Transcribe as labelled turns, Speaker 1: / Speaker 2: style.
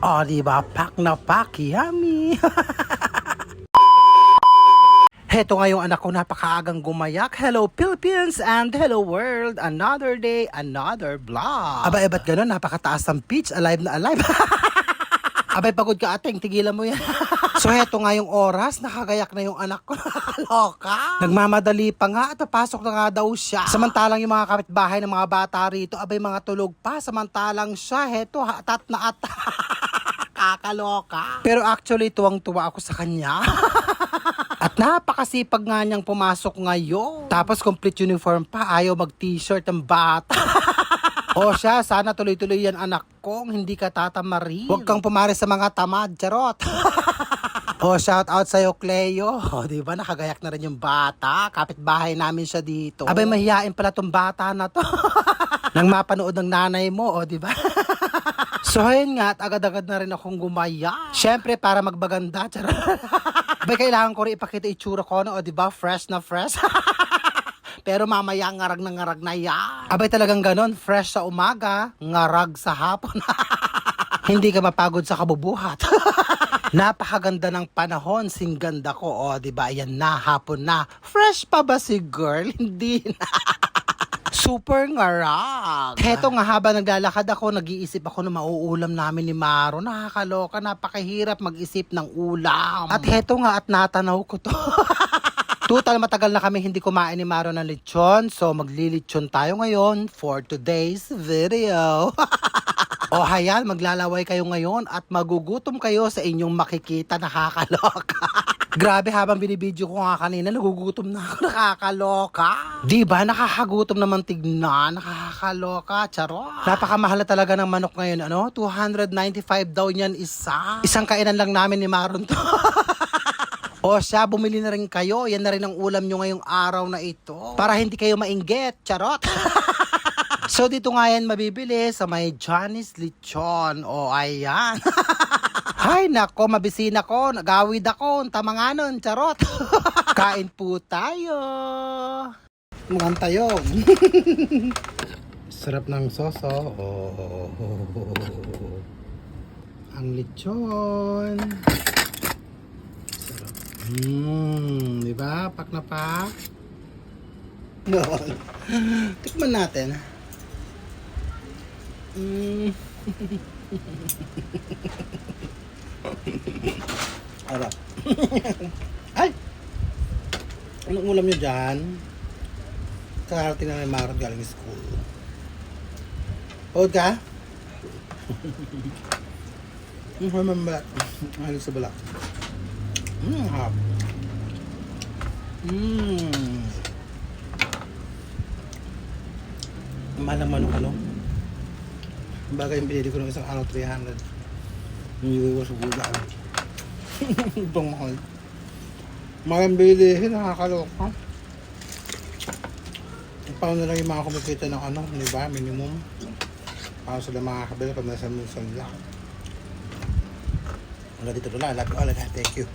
Speaker 1: O, diba? Pak na pak, yummy! Heto nga yung anak ko, napakaagang gumayak. Hello Philippines and hello world. Another day, another vlog. Aba, ba't gano'n? Napakataas ng pitch. Alive na alive. Abay, pagod ka ating. Tigilan mo yan. So, heto nga yung oras. Nakagayak na yung anak ko. Nakakaloka. Nagmamadali pa nga at papasok na nga daw siya. Samantalang yung mga kapitbahay ng mga bata rito, abay, mga tulog pa. Samantalang siya, heto, hatat na at. Kakaloka. Pero actually, tuwang-tuwa ako sa kanya. At napakasipag nga niyang pumasok ngayon. Tapos complete uniform pa, ayaw mag-t-shirt ang bata. O siya, sana tuloy-tuloy yan anak kong, hindi ka tatamarin. Huwag kang pumares sa mga tamad, charot. O shout out sa'yo, Cleo. O diba, nakagayak na rin yung bata. Kapitbahay namin siya dito. Abay, mahihain pala tong bata na to. Nang mapanood ng nanay mo, o diba? So ayun nga, at agad-agad na rin akong gumaya. Siyempre, para magbaganda, charot. Abay, kailangan ko rin ipakita itsura ko, no? O diba, fresh na fresh. Pero mamaya, ngarag na yan. Abay, talagang ganon, fresh sa umaga, ngarag sa hapon. Hindi ka mapagod sa kabubuhat. Napakaganda ng panahon, sing ganda ko. O diba, ayan na, hapon na. Fresh pa ba si girl? Hindi na. Super ngarag. Heto nga, habang naglalakad ako, nag-iisip ako na mauulam namin ni Maro. Nakakaloka, napakahirap mag-isip ng ulam. At heto nga, at natanaw ko to. Total, matagal na kami hindi kumain ni Maro ng lechon. So, maglilechon tayo ngayon for today's video. O hayan, maglalaway kayo ngayon at magugutom kayo sa inyong makikita. Nakakaloka. Grabe, habang binibidyo ko nga kanina, nagugutom na ako. Nakakaloka. Diba? Nakakagutom naman tignan. Nakakaloka. Charot. Napakamahal na talaga ng manok ngayon. Ano? 295 daw niyan isa. Isang kainan lang namin ni Maron to. O siya, bumili na rin kayo. Yan na rin ang ulam nyo ngayong araw na ito. Para hindi kayo mainggit. Charot. So dito nga yan mabibili sa may Johnny's Lechon. O ayan. Hay nako, mabisina ko, nagawid ako, tama nga nun, charot. Kain po tayo. Mukhang tayo. Sarap ng soso. Oh. Ang lechon. Sarap. Diba? Pak na pak. No. Tikman natin. Arap. Ay! Anong ulam nyo dyan? Kakarating na may Marot galing school. Pagod ka? Remember, mahalig sa balak. Hap. Malang manok ano? Bagay yung pinili ko ng isang araw 300. Hindi ko sa gulaan. Itong mahal. Malang bilihin, nakakaloka. Paano na lang yung mga kumikita ng ano, di ba? Minimum. Paano sila makakabila pag nasa minsan lang. Hanggang dito na lang. Love you all and thank you.